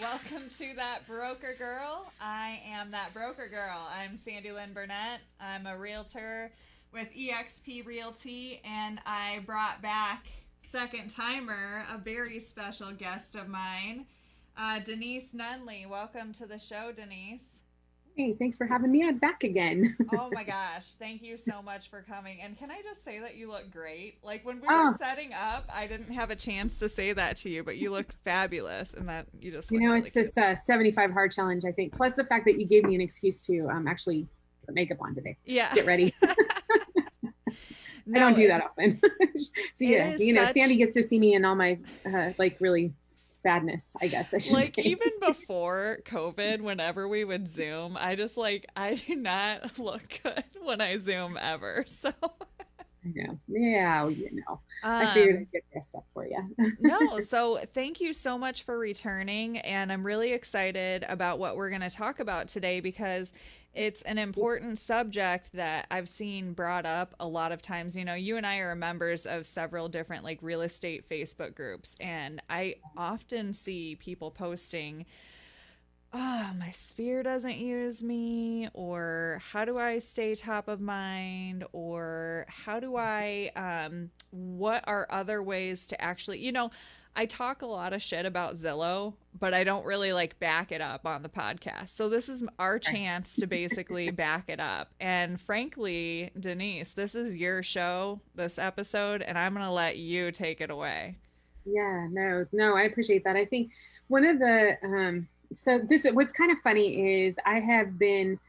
Welcome to That Broker Girl. I am That Broker Girl. I'm Sandy Lynn Burnett. I'm a realtor with eXp Realty, and I brought back second timer, a very special guest of mine, Denise Nunley. Welcome to the show, Denise. Hey, thanks for having me back again. Oh my gosh, thank you so much for coming. And can I just say that you look great? Like when we were Oh, setting up, I didn't have a chance to say that to you, but you look fabulous and that you just look really it's cute. just a 75 hard challenge, I think. Plus the fact that you gave me an excuse to actually put makeup on today. Yeah. Get ready. I No, don't do that often. So it yeah, is such Sandy gets to see me in all my like really badness, I guess I should like say. even before COVID, whenever we would Zoom, I do not look good when I Zoom ever. So Yeah, I figured um I'd get dressed up for you. no, so thank you so much for returning. And I'm really excited about what we're going to talk about today because it's an important subject that I've seen brought up a lot of times. You know, you and I are members of several different like real estate Facebook groups, and I often see people posting, oh, my sphere doesn't use me, or how do I stay top of mind, or how do what are other ways to actually, I talk a lot of shit about Zillow, but I don't really like back it up on the podcast. So this is our chance to basically back it up. And frankly, Denise, this is your show, this episode, and I'm going to let you take it away. Yeah, no, I appreciate that. I think one of the so this what's kind of funny is I've been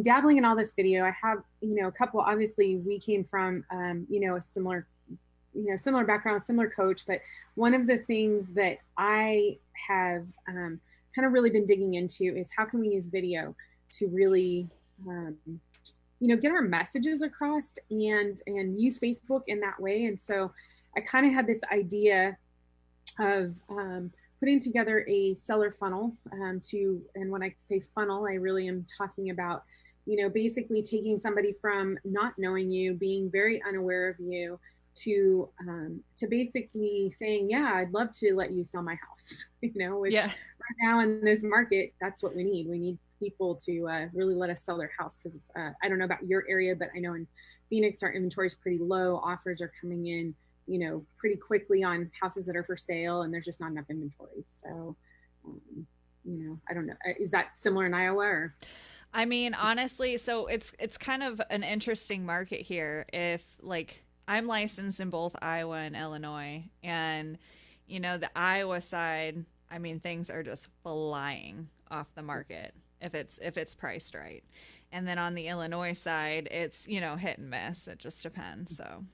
dabbling in all this video. I have, a couple, obviously we came from a similar background, similar coach, but one of the things that I have kind of really been digging into is how can we use video to really get our messages across and use Facebook in that way. And so I kind of had this idea of putting together a seller funnel and when I say funnel, I really am talking about, basically taking somebody from not knowing you, being very unaware of you, to basically saying, yeah, I'd love to let you sell my house, which Yeah. right now in this market, that's what we need. We need people to really let us sell their house because I don't know about your area, but I know in Phoenix, our inventory is pretty low. Offers are coming in pretty quickly on houses that are for sale, and there's just not enough inventory. So, I don't know. Is that similar in Iowa or? I mean, honestly, so it's kind of an interesting market here. If like I'm licensed in both Iowa and Illinois, and the Iowa side, I mean, things are just flying off the market if it's priced right. And then on the Illinois side, it's, hit and miss. It just depends. So,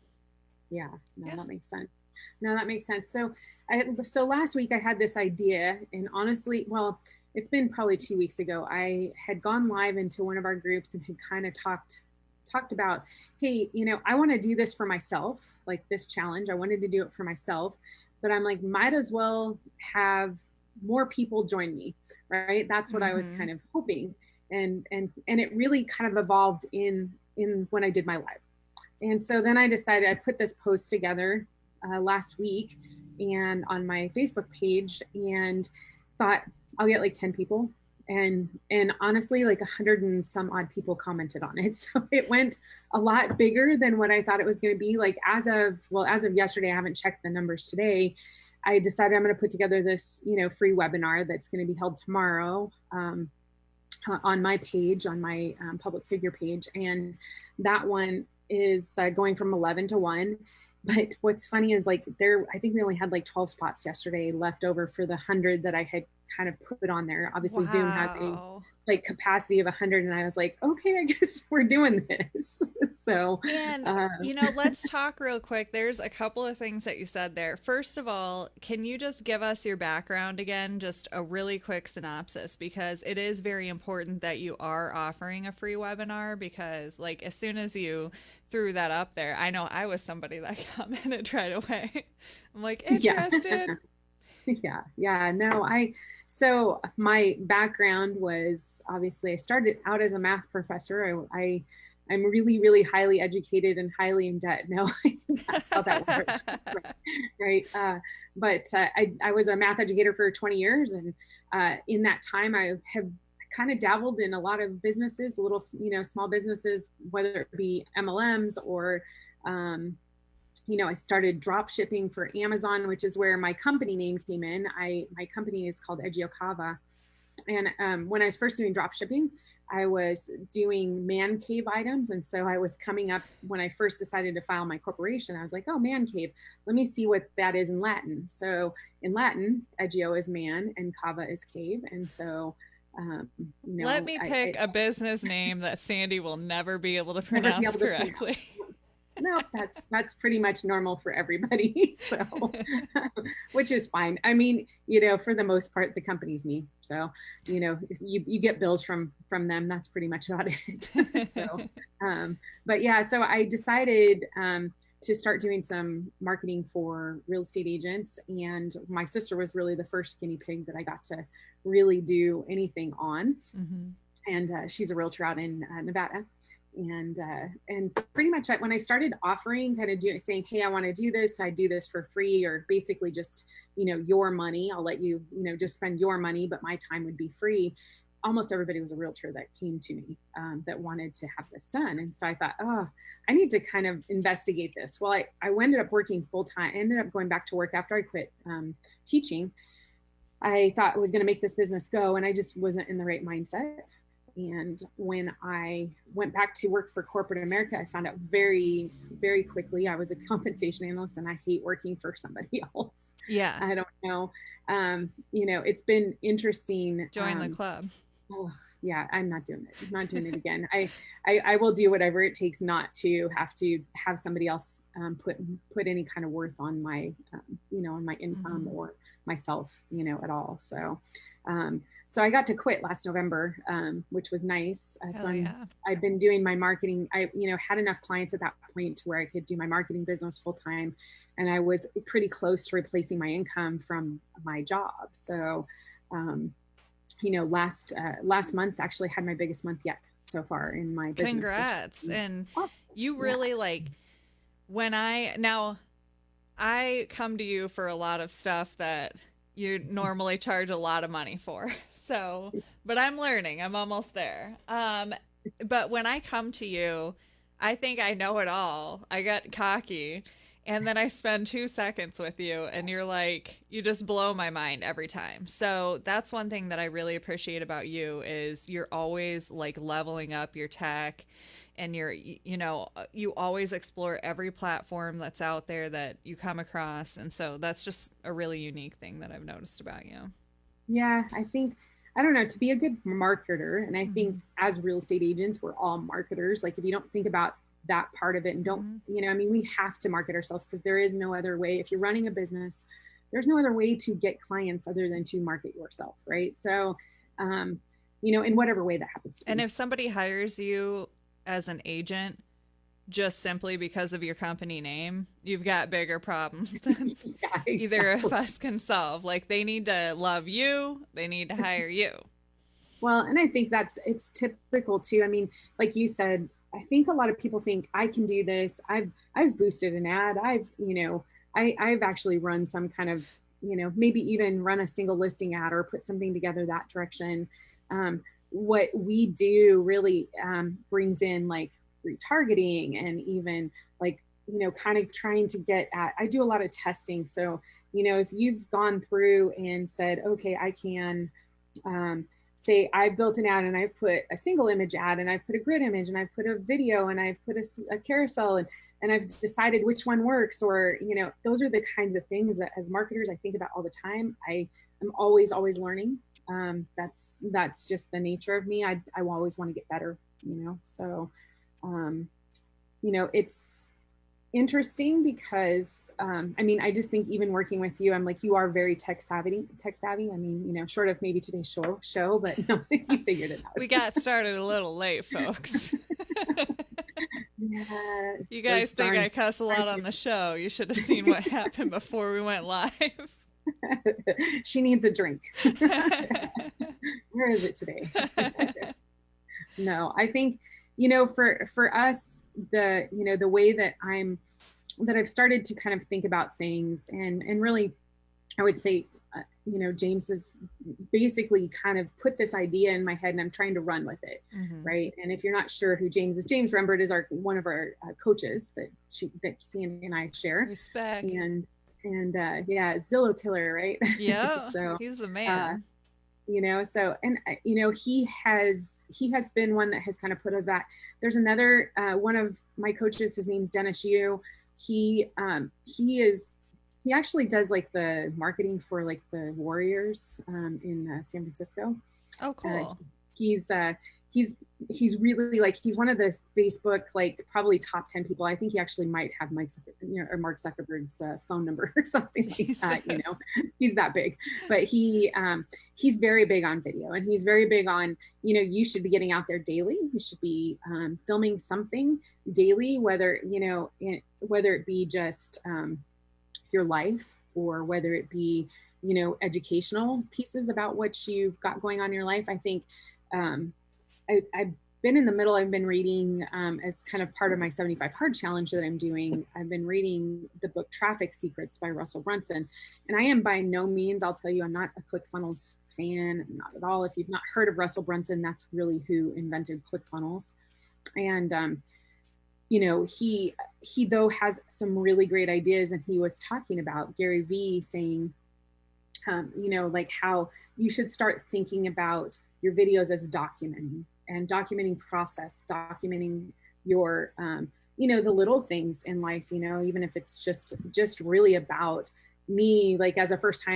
Yeah, no, yeah. that makes sense. No, that makes sense. So last week I had this idea, and honestly, well, it's been probably 2 weeks ago. I had gone live into one of our groups and had kind of talked about, hey, I want to do this for myself, like this challenge. I wanted to do it for myself, but I'm like, might as well have more people join me, right? That's what I was Mm-hmm. kind of hoping, and it really kind of evolved in when I did my live. And so then I decided I put this post together last week and on my Facebook page and thought I'll get like 10 people. And honestly, like 100 and some odd people commented on it. So it went a lot bigger than what I thought it was going to be. Like as of yesterday, I haven't checked the numbers today. I decided I'm going to put together this, free webinar that's going to be held tomorrow. On my page, on my public figure page. And that one is going from 11 to 1. But what's funny is like I think we only had like 12 spots yesterday left over for the 100 that I had kind of put on there. Obviously Zoom has a Wow. like capacity of 100. And I was like, okay, I guess we're doing this. So, And, uh, let's talk real quick. There's a couple of things that you said there. First of all, can you just give us your background again, just a really quick synopsis? Because it is very important that you are offering a free webinar. Because, like, as soon as you threw that up there, I know I was somebody that commented right away. I'm like, yeah. interested. Yeah, no, so my background was obviously I started out as a math professor. I I'm really, really highly educated and highly in debt. No, I think that's how that works. Right. But I was a math educator for 20 years. And in that time, I have kind of dabbled in a lot of businesses, little, small businesses, whether it be MLMs or, I started drop shipping for Amazon, which is where my company name came in. My company is called Edgio Cava. And when I was first doing drop shipping, I was doing man cave items. And so I was coming up, when I first decided to file my corporation, I was like, oh, man cave, let me see what that is in Latin. So in Latin, Edgio is man and Cava is cave. And so, let me pick a business name that Sandy will never be able to pronounce correctly. No, that's pretty much normal for everybody. So, which is fine. I mean, for the most part, the company's me. So, you get bills from them. That's pretty much about it. So, but yeah, so I decided to start doing some marketing for real estate agents. And my sister was really the first guinea pig that I got to really do anything on. Mm-hmm. And she's a realtor out in Nevada. And pretty much when I started offering, saying, hey, I want to do this, I do this for free, or basically just, your money, I'll let you, just spend your money, but my time would be free. Almost everybody was a realtor that came to me that wanted to have this done. And so I thought, oh, I need to kind of investigate this. Well, I ended up working full time, ended up going back to work after I quit teaching. I thought I was going to make this business go, and I just wasn't in the right mindset. And when I went back to work for corporate America, I found out very, very quickly I was a compensation analyst, and I hate working for somebody else. Yeah. I don't know. It's been interesting. Join the club. Oh, yeah, I'm not doing it. I'm not doing it again. I will do whatever it takes not to have somebody else put any kind of worth on my, on my income mm-hmm. or myself, at all. So, so I got to quit last November, which was nice. I've been doing my marketing. I, had enough clients at that point to where I could do my marketing business full time. And I was pretty close to replacing my income from my job. So, last month actually had my biggest month yet so far in my business. Congrats. And you really I come to you for a lot of stuff that you normally charge a lot of money for. So, but I'm learning, I'm almost there. But when I come to you, I think I know it all. I get cocky. And then I spend 2 seconds with you and you're like, you just blow my mind every time. So that's one thing that I really appreciate about you is you're always like leveling up your tech, and you always explore every platform that's out there that you come across. And so that's just a really unique thing that I've noticed about you. Yeah, I think, I don't know, to be a good marketer. And I think as real estate agents, we're all marketers. Like if you don't think about that part of it and don't, we have to market ourselves because there is no other way. If you're running a business, there's no other way to get clients other than to market yourself. Right. So, in whatever way that happens to and be. If somebody hires you as an agent, just simply because of your company name, you've got bigger problems than either of us can solve. Like they need to love you. They need to hire you. Well, and I think it's typical too. I mean, like you said, I think a lot of people think I can do this. I've boosted an ad. I've actually run some kind of, maybe even run a single listing ad or put something together that direction. What we do really brings in like retargeting and even like, kind of trying to get at, I do a lot of testing. So, if you've gone through and said, okay, I can, say I've built an ad and I've put a single image ad and I've put a grid image and I've put a video and I've put a carousel and I've decided which one works, or, those are the kinds of things that as marketers, I think about all the time. I'm always learning. That's just the nature of me. I always want to get better, so, it's interesting because, I just think even working with you, I'm like, you are very tech savvy. I mean, short of maybe today's show, but no, you figured it out. We got started a little late, folks. Yeah, you guys think I cuss a lot on the show. You should have seen what happened before we went live. She needs a drink. Where is it today? No, I think, for us, the way that I've started to kind of think about things, and really, I would say, James has basically kind of put this idea in my head, and I'm trying to run with it. Mm-hmm. Right. And if you're not sure who James is, James Rembert is one of our coaches that Sandy and I share. Respect. And yeah, Zillow killer, right? Yeah, so he's the man. So, and he has been one that has kind of put of that. There's another one of my coaches, his name's Dennis Yu. He actually does like the marketing for like the Warriors in San Francisco. Oh, cool. He's really like, he's one of the Facebook, like probably top 10 people. I think he actually might have Mark Zuckerberg's phone number or something like that. He's that big, but he's very big on video, and he's very big on, you should be getting out there daily. You should be filming something daily, whether it be just your life, or whether it be, educational pieces about what you've got going on in your life. I think I've been in the middle. I've been reading as kind of part of my 75 Hard Challenge that I'm doing. I've been reading the book Traffic Secrets by Russell Brunson. And I am by no means, I'll tell you, I'm not a ClickFunnels fan, not at all. If you've not heard of Russell Brunson, that's really who invented ClickFunnels. And, he though has some really great ideas. And he was talking about Gary Vee saying, like how you should start thinking about your videos as documenting process, documenting your, the little things in life, even if it's just really about me, like as a first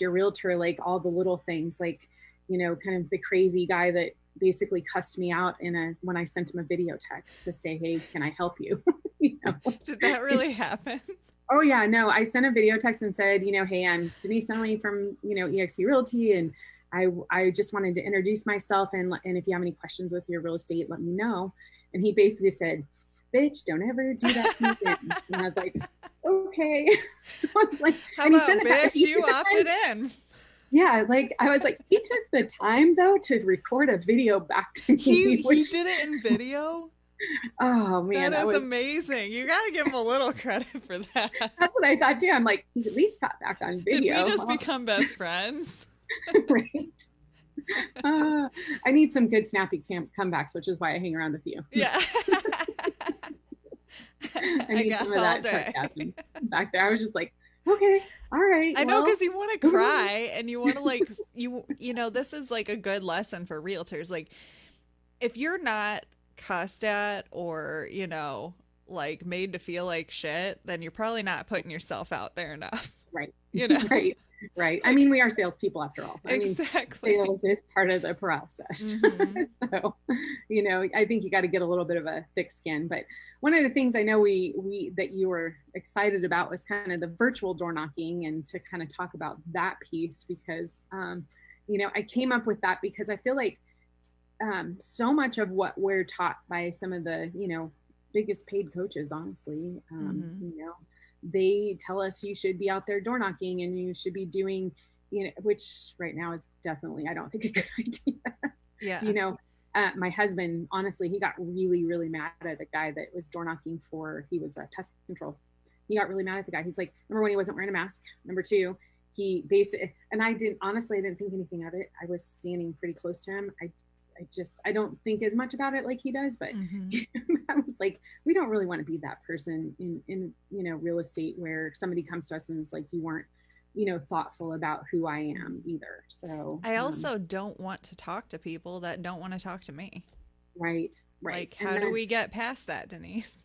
year realtor, like all the little things, like, kind of the crazy guy that basically cussed me out when I sent him a video text to say, hey, can I help you? Did that really happen? Oh yeah, no, I sent a video text and said, hey, I'm Denise Nunley from, eXp Realty. And I just wanted to introduce myself, and if you have any questions with your real estate, let me know. And he basically said, bitch, don't ever do that to me again. And I was like, okay. I was like, how and about, he sent bitch, you opted in. Yeah, like I was like, he took the time though to record a video back to me. He did it in video? Oh man, that is amazing. You got to give him a little credit for that. That's what I thought too. I'm like, he's at least got back on video. Did we just become best friends? Right. I need some good snappy comebacks, which is why I hang around with you. Yeah. I need some of that sarcasm back there. I was just like, okay, all right. I know, because you want to cry and you want to like, this is like a good lesson for realtors. Like, if you're not cussed at or, like made to feel like shit, then you're probably not putting yourself out there enough. Right. Right. Right. I mean, we are salespeople after all. Exactly. Sales is part of the process. Mm-hmm. So, I think you got to get a little bit of a thick skin. But one of the things I know that you were excited about was kind of the virtual door knocking, and to kind of talk about that piece, because, I came up with that because I feel like so much of what we're taught by some of the, biggest paid coaches, honestly, they tell us you should be out there door knocking, and you should be doing, which right now is definitely, I don't think, a good idea. Yeah. My husband, honestly, he got really, really mad at the guy that was door knocking he was pest control. He got really mad at the guy. He's like, number one, he wasn't wearing a mask. Number two, he basically, and I didn't think anything of it. I was standing pretty close to him. I don't think as much about it like he does, but I was like, we don't really want to be that person in real estate, where somebody comes to us and is like, you weren't, thoughtful about who I am either. So I also don't want to talk to people that don't want to talk to me. Right. Like, how do we get past that, Denise?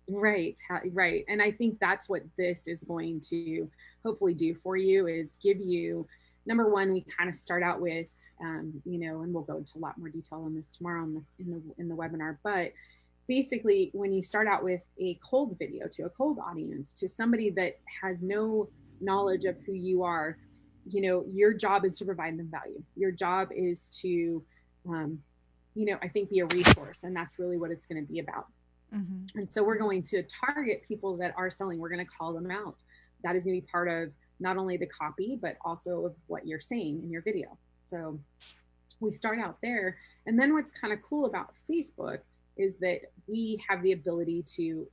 Right. Right. And I think that's what this is going to hopefully do for you, is give you, number one, we kind of start out with, and we'll go into a lot more detail on this tomorrow in the webinar. But basically, when you start out with a cold video to a cold audience, to somebody that has no knowledge of who you are, your job is to provide them value. Your job is to, I think, be a resource, and that's really what it's going to be about. Mm-hmm. And so we're going to target people that are selling. We're going to call them out. That is going to be part of not only the copy, but also of what you're saying in your video. So we start out there. And then what's kind of cool about Facebook is that we have the ability to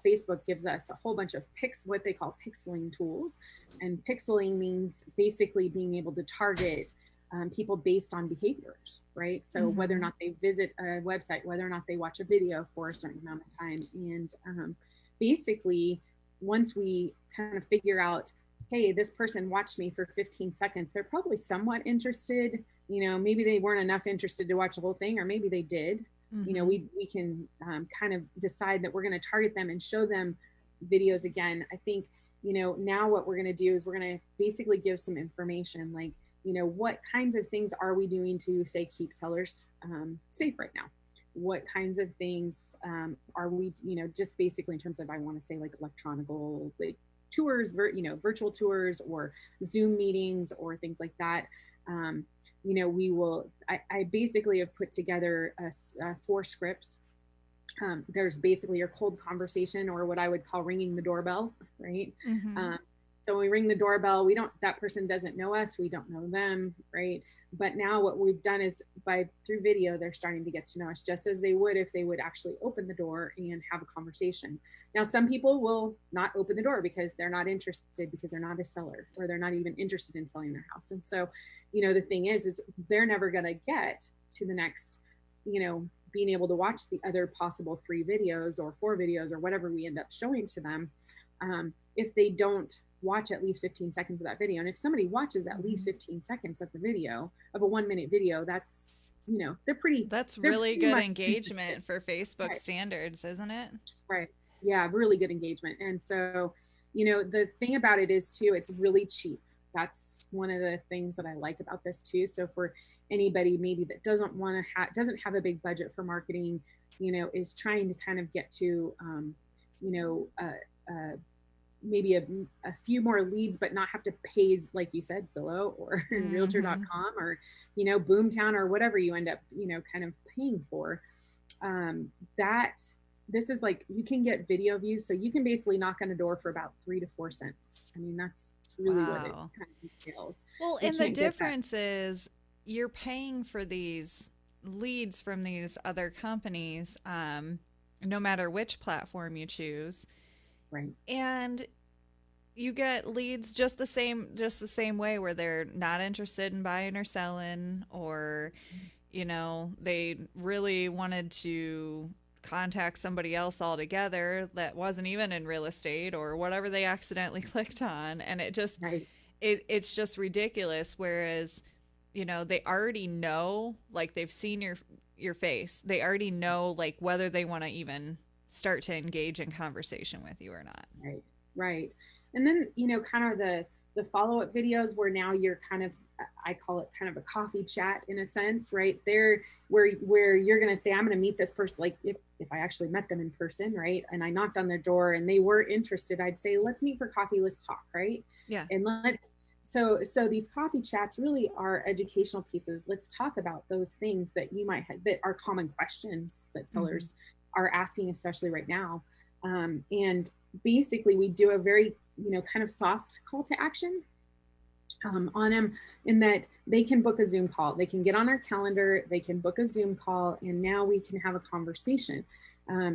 Facebook gives us a whole bunch of what they call pixeling tools, and pixeling means basically being able to target people based on behaviors, right? So whether or not they visit a website, whether or not they watch a video for a certain amount of time, and basically once we kind of figure out, hey, this person watched me for 15 seconds, they're probably somewhat interested. Maybe they weren't enough interested to watch the whole thing, or maybe they did. We can kind of decide that we're going to target them and show them videos again. I think, now what we're going to do is we're going to basically give some information, like, what kinds of things are we doing to, say, keep sellers safe right now? What kinds of things are we, just basically in terms of, I want to say, like electronical, like tours, virtual tours or Zoom meetings or things like that. I basically have put together 4 scripts. There's basically your cold conversation, or what I would call ringing the doorbell, right? So when we ring the doorbell, that person doesn't know us, we don't know them, right? But now what we've done is through video, they're starting to get to know us just as they would if they would actually open the door and have a conversation. Now, some people will not open the door because they're not interested, because they're not a seller, or they're not even interested in selling their house. And so, the thing is they're never going to get to the next, being able to watch the other possible 3 videos or 4 videos or whatever we end up showing to them, if they don't watch at least 15 seconds of that video. And if somebody watches at least 15 seconds of the video, of a 1-minute video, that's, that's really good engagement for Facebook standards, isn't it? Right. Yeah, really good engagement. And so, the thing about it is too, it's really cheap. That's one of the things that I like about this too. So for anybody maybe that doesn't have a big budget for marketing, is trying to kind of get to, maybe a few more leads, but not have to pay, like you said, Zillow or realtor.com or, Boomtown or whatever you end up, kind of paying for, this is like, you can get video views. So you can basically knock on a door for about 3 to 4 cents. I mean, that's really what it kind of entails. Well, and the difference is you're paying for these leads from these other companies, no matter which platform you choose. Right. And you get leads just the same way, where they're not interested in buying or selling, or, they really wanted to contact somebody else altogether that wasn't even in real estate, or whatever they accidentally clicked on. And it just, it's just ridiculous. Whereas, they already know, like, they've seen your face. They already know, like, whether they want to even start to engage in conversation with you or not. Right. And then, kind of the follow-up videos where now you're kind of, I call it kind of a coffee chat in a sense, right there, where you're going to say, I'm going to meet this person. Like if I actually met them in person, right, and I knocked on their door and they were interested, I'd say, let's meet for coffee, let's talk, right? Yeah. And so these coffee chats really are educational pieces. Let's talk about those things that you might have, that are common questions that sellers are asking, especially right now. And basically we do a very, kind of soft call to action on them, in that they can book a Zoom call. They can get on our calendar, they can book a Zoom call, and now we can have a conversation.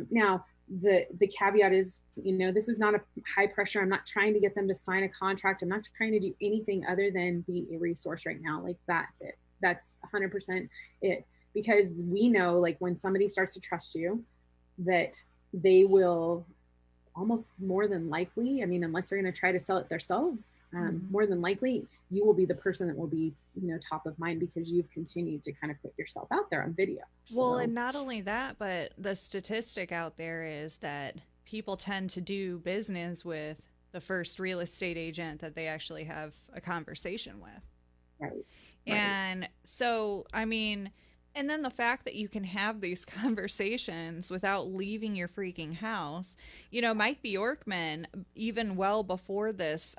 Now, the caveat is, this is not a high pressure. I'm not trying to get them to sign a contract. I'm not trying to do anything other than be a resource right now. Like, that's it. That's 100% it. Because we know, like, when somebody starts to trust you, that they will almost more than likely, I mean, unless they're going to try to sell it themselves, more than likely you will be the person that will be, top of mind, because you've continued to kind of put yourself out there on video. Well, and not only that, but the statistic out there is that people tend to do business with the first real estate agent that they actually have a conversation with. Right. And so, I mean, and then the fact that you can have these conversations without leaving your freaking house. Mike Bjorkman, even well before this,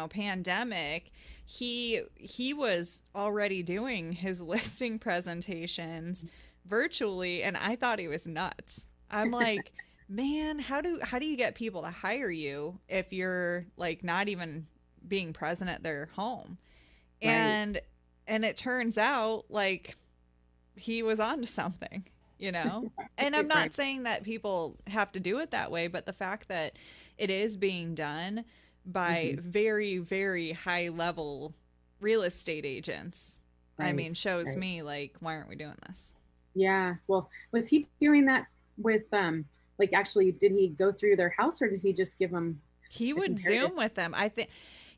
pandemic, he was already doing his listing presentations virtually, and I thought he was nuts. I'm like, man, how do you get people to hire you if you're, like, not even being present at their home? And it turns out, like, he was onto something, you know? And I'm Right. not saying that people have to do it that way, but the fact that it is being done by Hmm. very, very high level real estate agents, I Right. mean, shows Right. me like, why aren't we doing this? Yeah. Well, was he doing that with like actually did he go through their house or did he just give them He a would comparative? Zoom with them. I think,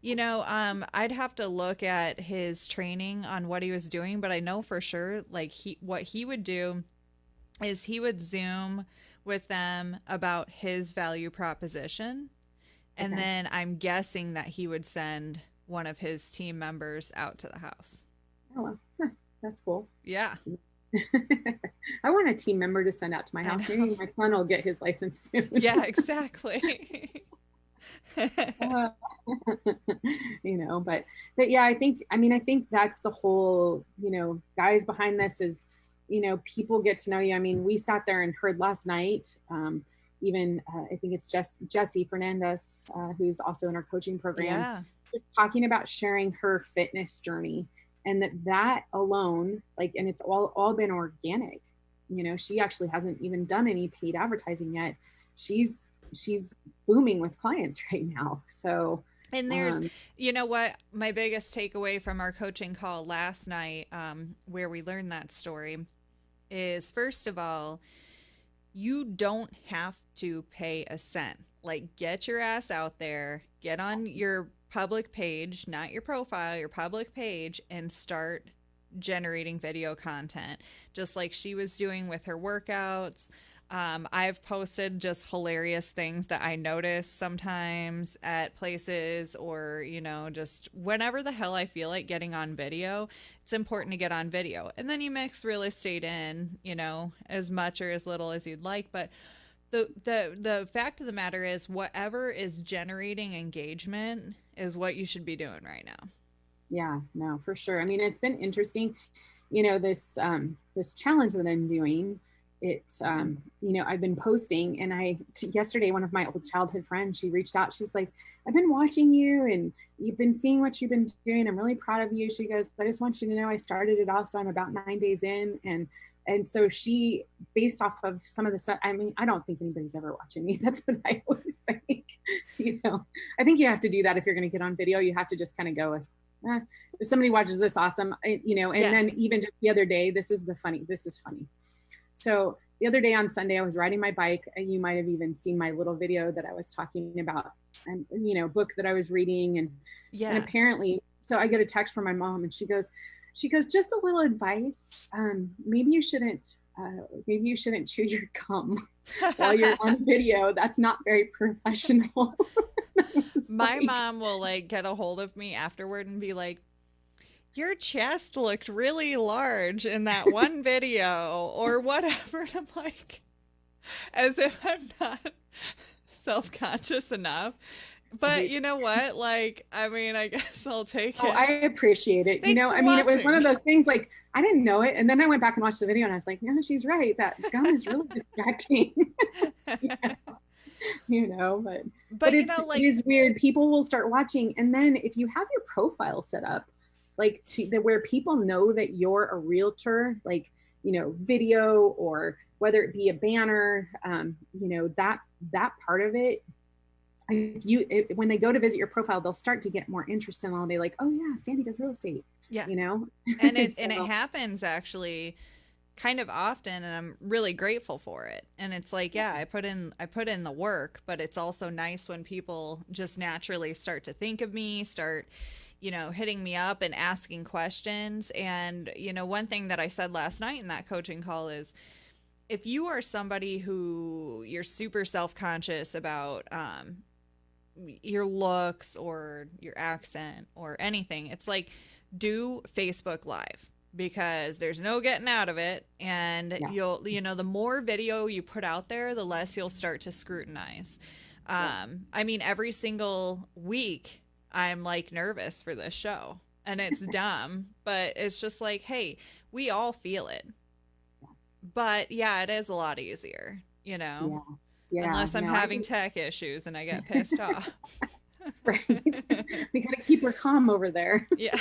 I'd have to look at his training on what he was doing, but I know for sure, like what he would do is he would Zoom with them about his value proposition. And Okay. then I'm guessing that he would send one of his team members out to the house. Oh well. Huh, that's cool. Yeah, I want a team member to send out to my I house. know. Maybe my son will get his license soon. Yeah, exactly. Uh, but yeah, I think that's the whole, guys behind this is, people get to know you. I mean, we sat there and heard last night, even I think it's Jesse Fernandez, who's also in our coaching program, Yeah. just talking about sharing her fitness journey, and that alone, like, and it's all been organic. She actually hasn't even done any paid advertising yet. She's booming with clients right now. So, And there's, um, you know what, my biggest takeaway from our coaching call last night, where we learned that story, is first of all, you don't have to pay a cent. Like, get your ass out there, get on your public page, not your profile, your public page, and start generating video content, just like she was doing with her workouts. I've posted just hilarious things that I notice sometimes at places, or, just whenever the hell I feel like getting on video, it's important to get on video. And then you mix real estate in, as much or as little as you'd like. But the fact of the matter is, whatever is generating engagement is what you should be doing right now. yeah, no, for sure. I mean, it's been interesting, this challenge that I'm doing. I've been posting, and yesterday, one of my old childhood friends, she reached out. She's like, I've been watching you and you've been seeing what you've been doing. I'm really proud of you. She goes, I just want you to know I started it also. I'm about 9 days in. And so she, based off of some of the stuff, I mean, I don't think anybody's ever watching me. That's what I always think. I think you have to do that if you're going to get on video. You have to just kind of go with, if somebody watches this, awesome. And Yeah. then even just the other day, this is funny. So the other day on Sunday, I was riding my bike, and you might have even seen my little video that I was talking about, and book that I was reading, and Yeah. apparently, so I get a text from my mom, and she goes, just a little advice. Maybe you shouldn't chew your gum while you're on video. That's not very professional. My mom will like get a hold of me afterward and be like, your chest looked really large in that one video or whatever. And I'm like, as if I'm not self-conscious enough. But you know what? Like, I mean, I guess I'll take Oh, it. I appreciate it. Thanks for I mean, it was one of watching. those things, like, I didn't know it. And then I went back and watched the video, and I was like, no, she's right. That gum is really distracting. But But it like, is weird. People will start watching. And then if you have your profile set up, like where people know that you're a realtor, like, video, or whether it be a banner, that part of it, when they go to visit your profile, they'll start to get more interested, and they'll be like, oh yeah, Sandy does real estate, yeah. you know. And it So, and it happens actually kind of often, and I'm really grateful for it. And it's like, yeah, I put in the work, but it's also nice when people just naturally start to think of me, start, hitting me up and asking questions. And, one thing that I said last night in that coaching call is, if you are somebody who you're super self-conscious about, your looks or your accent or anything, it's like, do Facebook Live, because there's no getting out of it. And yeah, the more video you put out there, the less you'll start to scrutinize. yeah, I mean, every single week I'm like nervous for this show, and it's dumb, but it's just like, hey, we all feel it. But yeah, it is a lot easier, yeah, yeah. unless I'm No, having tech issues and I get pissed off. right. We got to keep her calm over there. Yeah.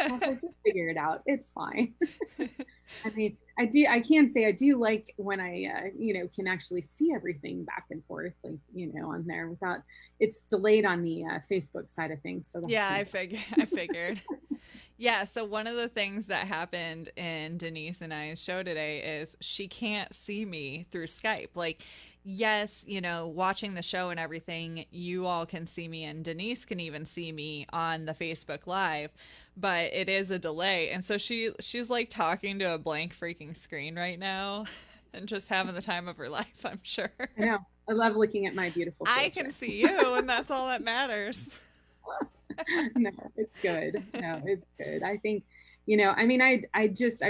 I was like, just figure it out. It's fine. I mean, I can say I do like when I, can actually see everything back and forth, like, on there without, it's delayed on the Facebook side of things. So that's Yeah, kind I of figured. I figured. Yeah, so one of the things that happened in Denise and I's show today is she can't see me through Skype. Like, yes, watching the show and everything, you all can see me, and Denise can even see me on the Facebook Live, but it is a delay. And so she's like talking to a blank freaking screen right now and just having the time of her life, I'm sure. I know. I love looking at my beautiful I face can right see you, and that's all that matters. No, it's good. No, it's good. I think, I mean, I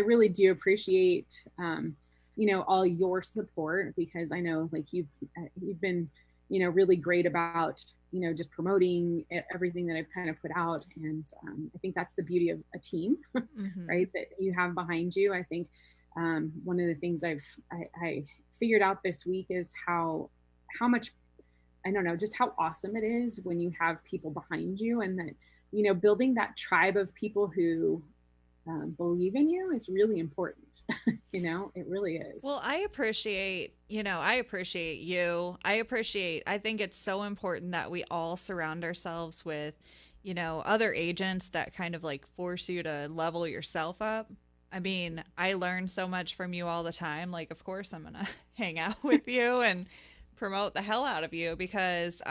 really do appreciate, all your support, because I know like you've been, really great about, just promoting everything that I've kind of put out. And I think that's the beauty of a team, Mm-hmm. right? That you have behind you. I think one of the things I figured out this week is how much, I don't know, just how awesome it is when you have people behind you, and that, building that tribe of people who believe in you is really important. It really is. Well, I appreciate you. I think it's so important that we all surround ourselves with, other agents that kind of like force you to level yourself up. I mean, I learn so much from you all the time. Like, of course, I'm going to hang out with you and promote the hell out of you because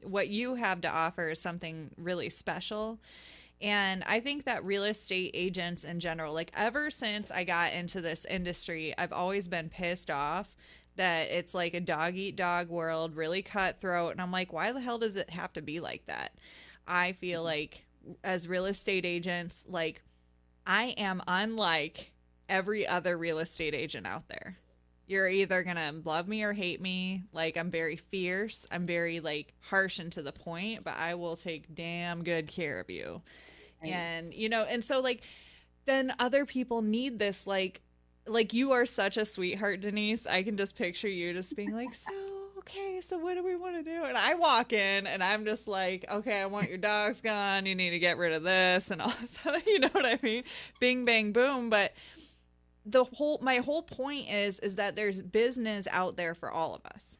what you have to offer is something really special. And I think that real estate agents in general, like ever since I got into this industry, I've always been pissed off that it's like a dog eat dog world, really cutthroat. And I'm like, why the hell does it have to be like that? I feel like as real estate agents, like I am unlike every other real estate agent out there. You're either going to love me or hate me. Like I'm very fierce. I'm very like harsh and to the point, but I will take damn good care of you. Right. And and so like then other people need this like you are such a sweetheart, Denise. I can just picture you just being like, so okay, so what do we want to do? And I walk in and I'm just like, okay, I want your dogs gone, you need to get rid of this and all this other, you know what I mean? Bing bang boom. But my whole point is that there's business out there for all of us.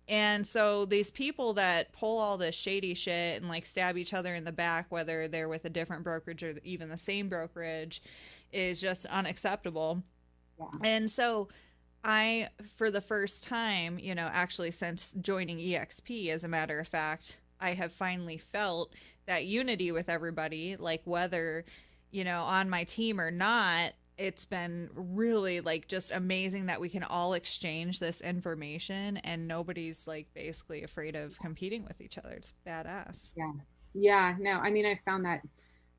And so these people that pull all this shady shit and like stab each other in the back, whether they're with a different brokerage or even the same brokerage, is just unacceptable. Yeah. And so for the first time, actually since joining EXP, as a matter of fact, I have finally felt that unity with everybody, like whether, on my team or not. It's been really like just amazing that we can all exchange this information and nobody's like basically afraid of competing with each other. It's badass. Yeah. Yeah. No, I mean, I found that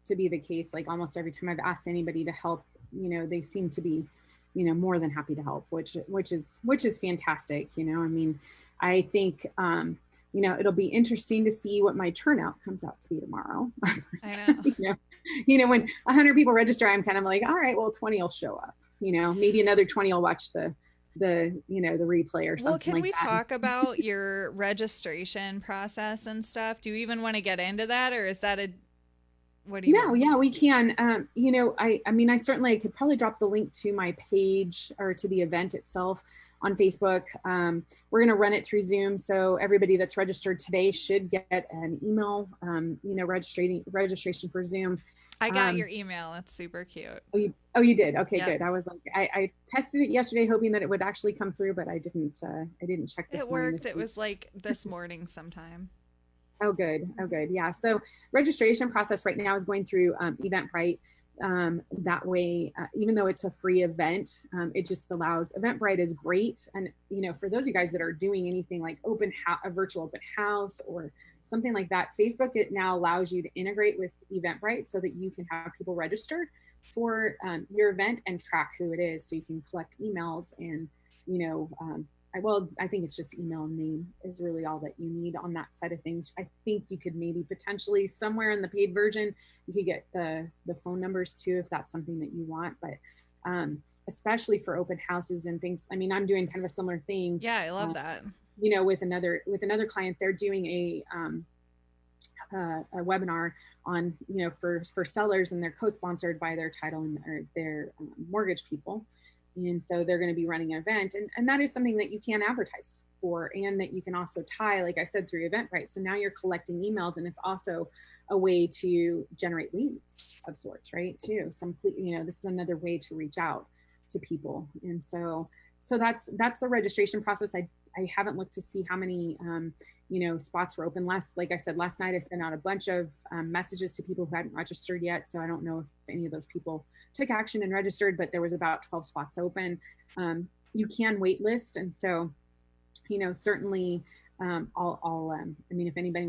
to be the case. Like almost every time I've asked anybody to help, they seem to be, more than happy to help, which is fantastic. I mean, I think, it'll be interesting to see what my turnout comes out to be tomorrow. I know. When 100 people register, I'm kind of like, all right, well, 20 will show up, maybe another 20 will watch the replay or something. Well, can like we that. talk about your registration process and stuff? Do you even want to get into that, or is that what do you No, yeah, we can. I mean, I certainly could probably drop the link to my page or to the event itself on Facebook. We're going to run it through Zoom. So everybody that's registered today should get an email, registration for Zoom. I got your email. It's super cute. You did? Okay, Yep. good. I was like, I tested it yesterday, hoping that it would actually come through, but I didn't check this It morning. worked. It was like this morning sometime. Oh, good. Oh, good. Yeah. So registration process right now is going through Eventbrite. That way, even though it's a free event, it just allows Eventbrite is great. And, for those of you guys that are doing anything like a virtual open house or something like that, Facebook, it now allows you to integrate with Eventbrite so that you can have people register for your event and track who it is. So you can collect emails and, I think it's just email and name is really all that you need on that side of things. I think you could maybe potentially somewhere in the paid version, you could get the phone numbers too, if that's something that you want. But especially for open houses and things, I mean, I'm doing kind of a similar thing. Yeah, I love that. With another client, they're doing a webinar on, for sellers, and they're co-sponsored by their title and their mortgage people. And so they're going to be running an event, and that is something that you can advertise for, and that you can also tie, like I said, through Eventbrite. So now you're collecting emails, and it's also a way to generate leads of sorts, right? Too. This is another way to reach out to people. And so that's the registration process. I haven't looked to see how many spots were open. Like I said, last night I sent out a bunch of messages to people who hadn't registered yet. So I don't know if any of those people took action and registered, but there was about 12 spots open. You can wait list. And so, certainly if anybody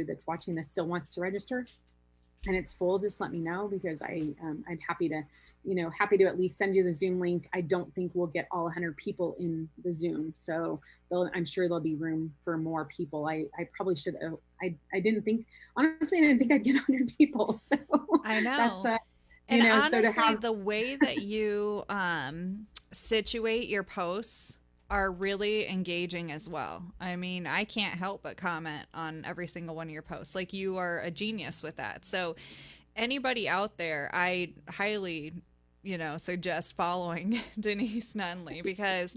that's watching this still wants to register and it's full, just let me know, because I'd happy to at least send you the Zoom link. I don't think we'll get all 100 people in the Zoom, so I'm sure there'll be room for more people. I probably should. I didn't think, honestly, I didn't think I'd get 100 people. So I know. That's and honestly, the way that you situate your posts are really engaging as well. I mean, I can't help but comment on every single one of your posts. Like, you are a genius with that. So anybody out there, I highly, suggest following Denise Nunley, because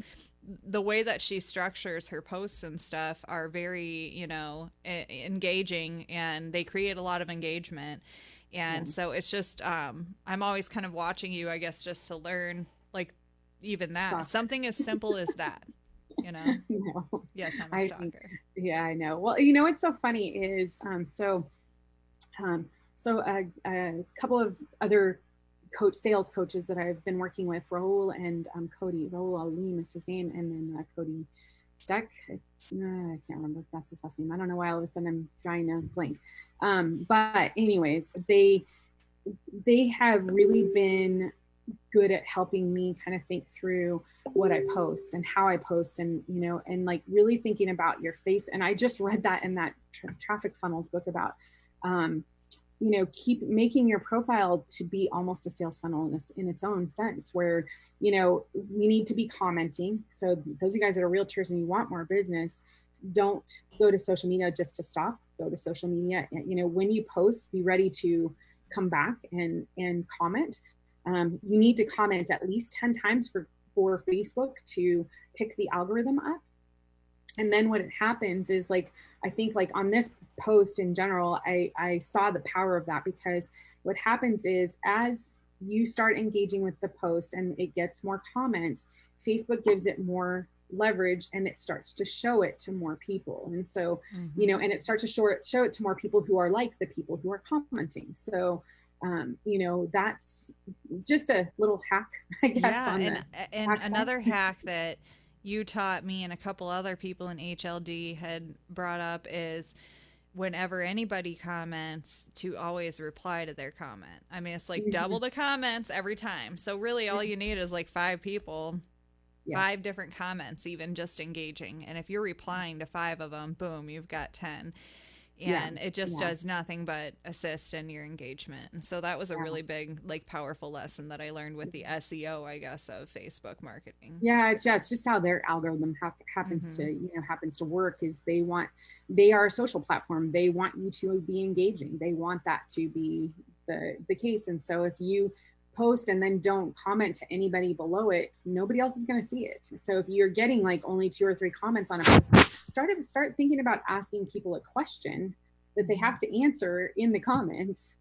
the way that she structures her posts and stuff are very, engaging, and they create a lot of engagement. And so it's just, I'm always kind of watching you, I guess, just to learn, like, even that. Something as simple as that, No. Yes, I'm a stalker. Yeah, I know. Well, what's so funny is, a couple of other sales coaches that I've been working with, Raul and Cody. Raul Alim is his name, and then Cody Steck. I can't remember if that's his last name. I don't know why all of a sudden I'm trying to blank. But anyways, they have really been good at helping me kind of think through what I post and how I post, and and like really thinking about your face. And I just read that in that traffic funnels book about keep making your profile to be almost a sales funnel in its own sense, where we need to be commenting. So those of you guys that are realtors and you want more business, don't go to social media just to stop. Go to social media, when you post, be ready to come back and comment. You need to comment at least 10 times for Facebook to pick the algorithm up. And then what happens is, like, I think like on this post in general, I saw the power of that, because what happens is, as you start engaging with the post and it gets more comments, Facebook gives it more leverage, and it starts to show it to more people. And so, and it starts to show it to more people who are like the people who are commenting. So that's just a little hack, I guess. Yeah, and another hack that you taught me and a couple other people in HLD had brought up is, whenever anybody comments, to always reply to their comment. I mean, it's like double the comments every time. So really all you need is like 5 people, 5 different comments, even just engaging. And if you're replying to 5 of them, boom, you've got 10. And it just does nothing but assist in your engagement. And so that was a really big, like, powerful lesson that I learned with the SEO, I guess, of Facebook marketing. Yeah, it's just how their algorithm happens to work. Is they are a social platform. They want you to be engaging. They want that to be the case. And so if you post and then don't comment to anybody below it, nobody else is going to see it. So if you're getting like only 2 or 3 comments on a post, start thinking about asking people a question that they have to answer in the comments,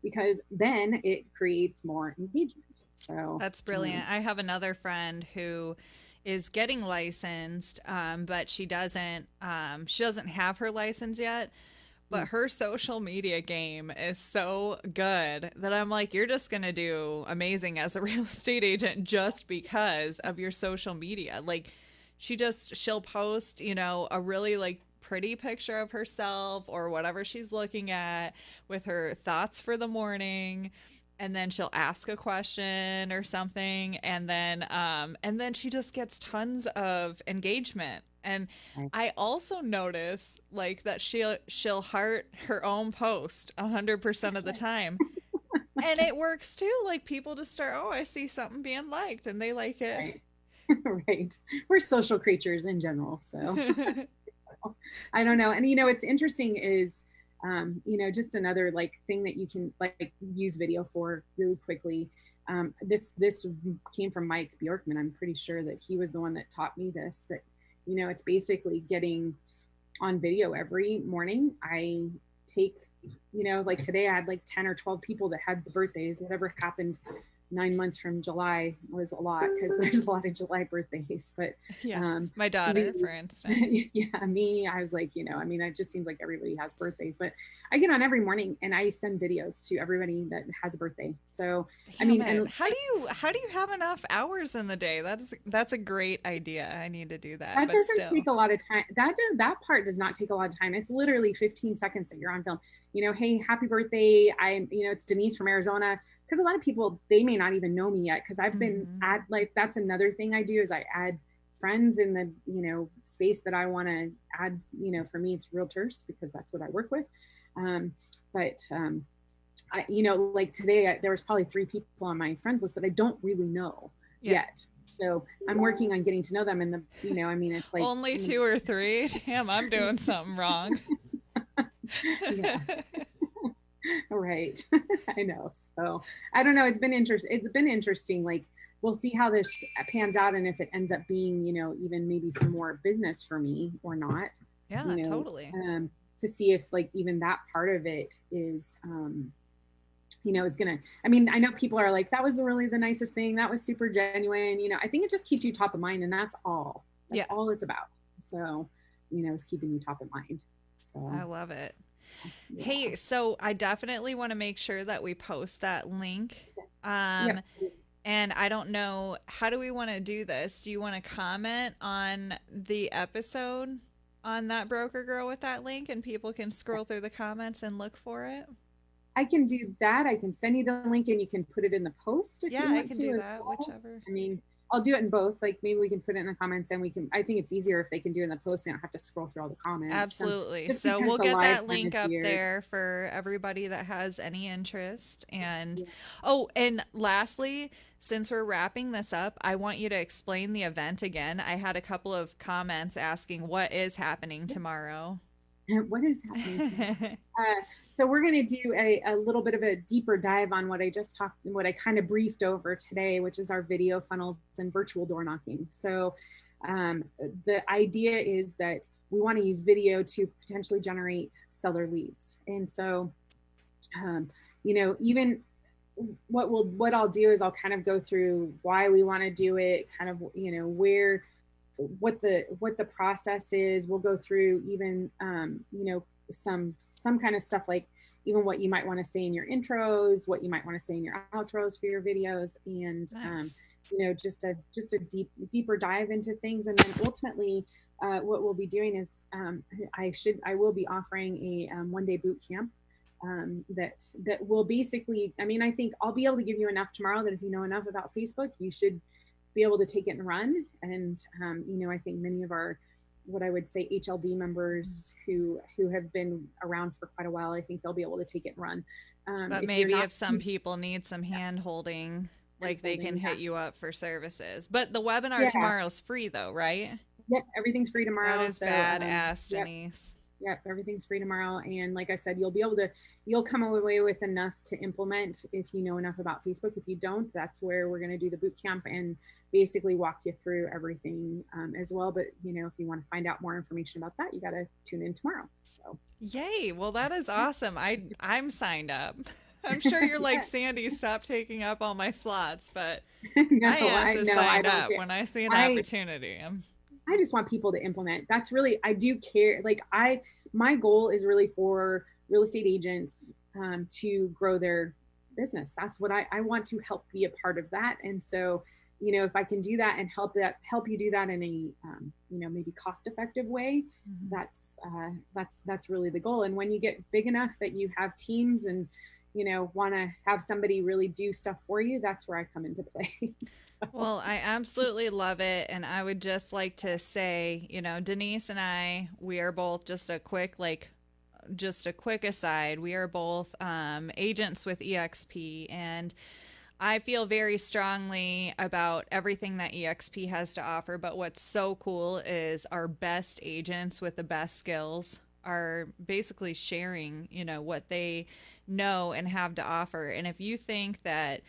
because then it creates more engagement. So that's brilliant. I have another friend who is getting licensed, but she doesn't have her license yet. But her social media game is so good that I'm like, you're just going to do amazing as a real estate agent just because of your social media. Like, she'll post, a really like pretty picture of herself or whatever she's looking at with her thoughts for the morning. And then she'll ask a question or something. And then she just gets tons of engagement. And I also notice like that she'll heart her own post 100% of the time. And it works too. Like, people just start, oh, I see something being liked, and they like it. Right. Right. We're social creatures in general. So I don't know. And, it's interesting is just another like thing that you can like use video for really quickly. This came from Mike Bjorkman. I'm pretty sure that he was the one that taught me this, but it's basically getting on video every morning. I take, like today I had like 10 or 12 people that had the birthdays. Whatever happened 9 months from July was a lot because there's a lot of July birthdays. But yeah, my daughter, for instance. Yeah, me, I was like, it just seems like everybody has birthdays. But I get on every morning and I send videos to everybody that has a birthday. So and how do you have enough hours in the day? That's a great idea. I need to do that. That doesn't take a lot of time. That part does not take a lot of time. It's literally 15 seconds that you're on film. Hey, happy birthday. It's Denise from Arizona. Because a lot of people, they may not even know me yet. Because I've been that's another thing I do is I add friends in the, space that I want to add. For me, it's realtors because that's what I work with. Like today, there was probably 3 people on my friends list that I don't really know yet. So I'm working on getting to know them. And it's like only 2 or 3. Damn, I'm doing something wrong. Yeah. Right. I know. So I don't know. It's been interesting. Like we'll see how this pans out and if it ends up being, even maybe some more business for me or not. Yeah, totally. To see if like even that part of it is is gonna, I know people are like, that was really the nicest thing. That was super genuine. I think it just keeps you top of mind and that's all. That's all it's about. So, it's keeping you top of mind. So I love it. Yeah. Hey, so I definitely want to make sure that we post that link. And I don't know, how do we want to do this? Do you want to comment on the episode on that broker girl with that link and people can scroll through the comments and look for it? I can do that. I can send you the link and you can put it in the post if you want to. I can do that, whichever. I'll do it in both. Like maybe we can put it in the comments and I think it's easier if they can do it in the post and I don't have to scroll through all the comments. Absolutely. So we'll get that link up there for everybody that has any interest. And and lastly, since we're wrapping this up, I want you to explain the event again. I had a couple of comments asking what is happening tomorrow. What is happening? So we're going to do a little bit of a deeper dive on what I kind of briefed over today, which is our video funnels and virtual door knocking. So the idea is that we want to use video to potentially generate seller leads. And so, even what I'll do is I'll kind of go through why we want to do it, kind of, what the process is. We'll go through even some kind of stuff like even what you might want to say in your intros, what you might want to say in your outros for your videos, and nice. Just a deeper dive into things. And then ultimately what we'll be doing is I will be offering a 1-day boot camp that will basically, I think I'll be able to give you enough tomorrow that if you know enough about Facebook, you should be able to take it and run. And, I think many of our, what I would say, HLD members who have been around for quite a while, I think they'll be able to take it and run. But maybe if some people need some hand holding, like they can hit you up for services. But the webinar tomorrow is free though, right? Yep. Everything's free tomorrow. That is badass, Denise. Yep, everything's free tomorrow. And like I said, you'll come away with enough to implement if you know enough about Facebook. If you don't, that's where we're going to do the boot camp and basically walk you through everything as well. But, if you want to find out more information about that, you got to tune in tomorrow. So. Yay. Well, that is awesome. I'm signed up. I'm sure you're like, Sandy, stop taking up all my slots, but no, I signed up when I see an opportunity. I just want people to implement. That's really, I do care. Like my goal is really for real estate agents to grow their business. That's what I want to help be a part of that. And so, if I can do that and help you do that in a, maybe cost-effective way, mm-hmm. That's really the goal. And when you get big enough that you have teams and, want to have somebody really do stuff for you, that's where I come into play. So. Well, I absolutely love it. And I would just like to say, Denise and I, we are both just a quick aside. We are both agents with EXP, and I feel very strongly about everything that EXP has to offer. But what's so cool is our best agents with the best skills are basically sharing, what they know and have to offer. And if you think that,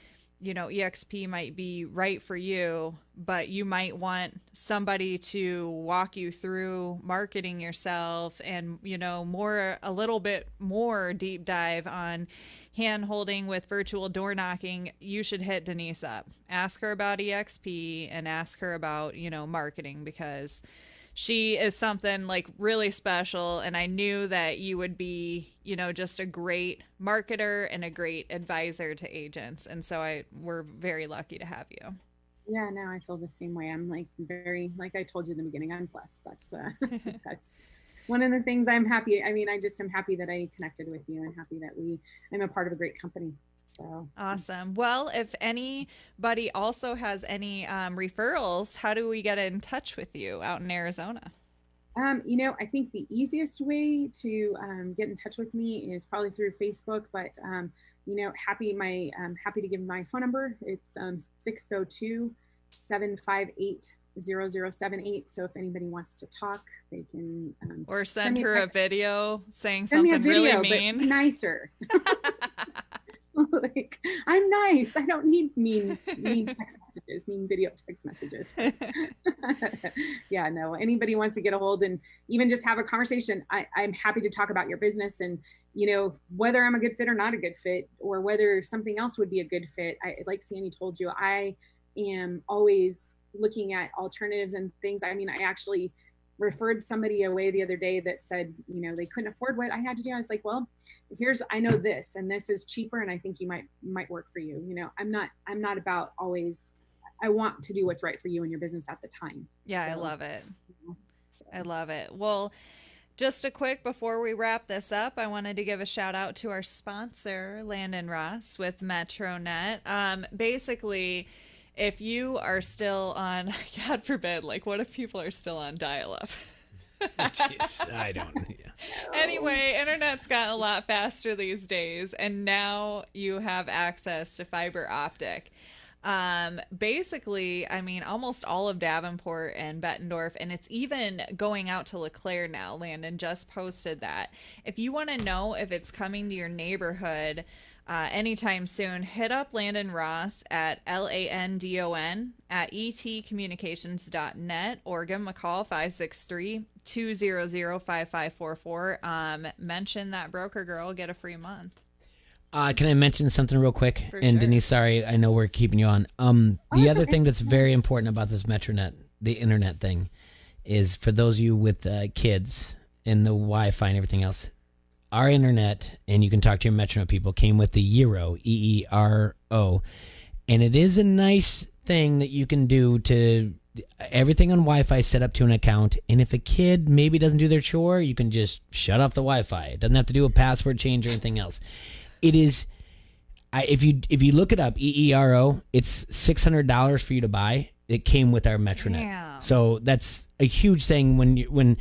EXP might be right for you, but you might want somebody to walk you through marketing yourself and, a little bit more deep dive on hand holding with virtual door knocking, you should hit Denise up. Ask her about EXP and ask her about, marketing, because she is something like really special. And I knew that you would be, just a great marketer and a great advisor to agents. And so we're very lucky to have you. Yeah, no, I feel the same way. I'm like like I told you in the beginning, I'm blessed. That's one of the things I'm happy. I mean, I'm happy that I connected with you and happy that I'm a part of a great company. So awesome. Well, if anybody also has any referrals, how do we get in touch with you out in Arizona? I think the easiest way to get in touch with me is probably through Facebook, but happy to give my phone number. It's 602-758-0078. So if anybody wants to talk, they can or send her a video saying something really mean, but nicer. Like, I'm nice. I don't need mean text messages, mean video text messages. Yeah, no, anybody wants to get a hold and even just have a conversation. I'm happy to talk about your business and, whether I'm a good fit or not a good fit, or whether something else would be a good fit. Like Sandy told you, I am always looking at alternatives and things. I mean, I actually referred somebody away the other day that said, they couldn't afford what I had to do. I was like, well, I know this, and this is cheaper, and I think you might work for you. I'm not about always, I want to do what's right for you and your business at the time. Yeah, so, I love it. I love it. Well, just a quick, before we wrap this up, I wanted to give a shout out to our sponsor, Landon Ross with MetroNet. Basically, if you are still on, God forbid, like what if people are still on dial-up? Jeez, I don't. Yeah. Anyway, internet's gotten a lot faster these days, and now you have access to fiber optic. Basically, I mean, almost all of Davenport and Bettendorf, and it's even going out to LeClaire now. Landon just posted that. If you want to know if it's coming to your neighborhood anytime soon, hit up Landon Ross at LANDON at etcommunications.net or give him a call 563-200-5544. Mention that broker girl, get a free month. Can I mention something real quick? For and sure. Denise, sorry, I know we're keeping you on. The other thing that's very important about this MetroNet, the internet thing, is for those of you with kids and the Wi-Fi and everything else, our internet, and you can talk to your MetroNet people, came with the Eero, EERO, and it is a nice thing that you can do to everything on Wi-Fi set up to an account, and if a kid maybe doesn't do their chore, you can just shut off the Wi-Fi. It doesn't have to do a password change or anything else. It is, if you look it up, EERO, it's $600 for you to buy. It came with our MetroNet. Damn. So that's a huge thing when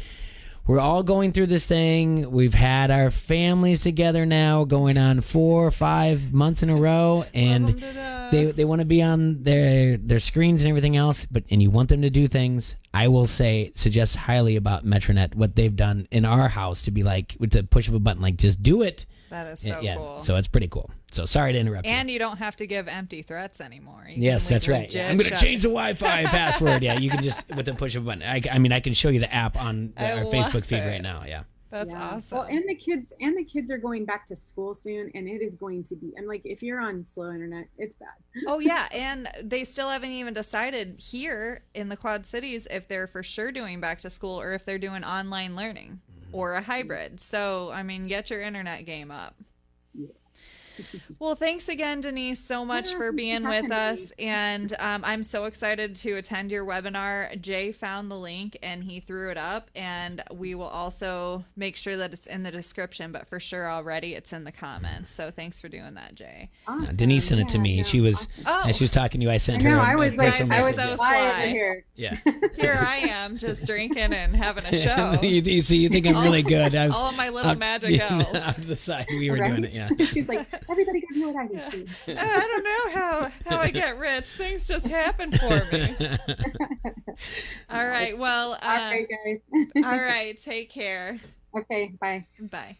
we're all going through this thing. We've had our families together now going on 4 or 5 months in a row, and they want to be on their screens and everything else, and you want them to do things. I will suggest highly about MetroNet, what they've done in our house to be like, with the push of a button, like just do it. That is so cool. So it's pretty cool. So sorry to interrupt and you don't have to give empty threats anymore. Yes, that's right. I'm going to change the Wi-Fi password. Yeah, you can just, with the push of a button. I mean, I can show you the app on our Facebook feed right now. Yeah. That's awesome. Well, and the kids are going back to school soon, and it is going to be, and like if you're on slow internet, it's bad. Oh yeah, and they still haven't even decided here in the Quad Cities if they're for sure doing back to school or if they're doing online learning or a hybrid. So, I mean, get your internet game up. Yeah. Well, thanks again, Denise, so much for being with us. And I'm so excited to attend your webinar. Jay found the link and he threw it up, and we will also make sure that it's in the description, but for sure already it's in the comments. So thanks for doing that, Jay. Awesome. Denise sent it to me. She was, as she was talking to you, I sent her. I was like, personal I was message. so fly sly. over here. Yeah. Here I am just drinking and having a show. you think I'm really good. I was, all of my little magic elves. On the side, we were Right? doing it, yeah. She's like, everybody can do what I do too. I don't know how I get rich. Things just happen for me. All right. Well, All right, guys. all right. Take care. Okay, bye. Bye.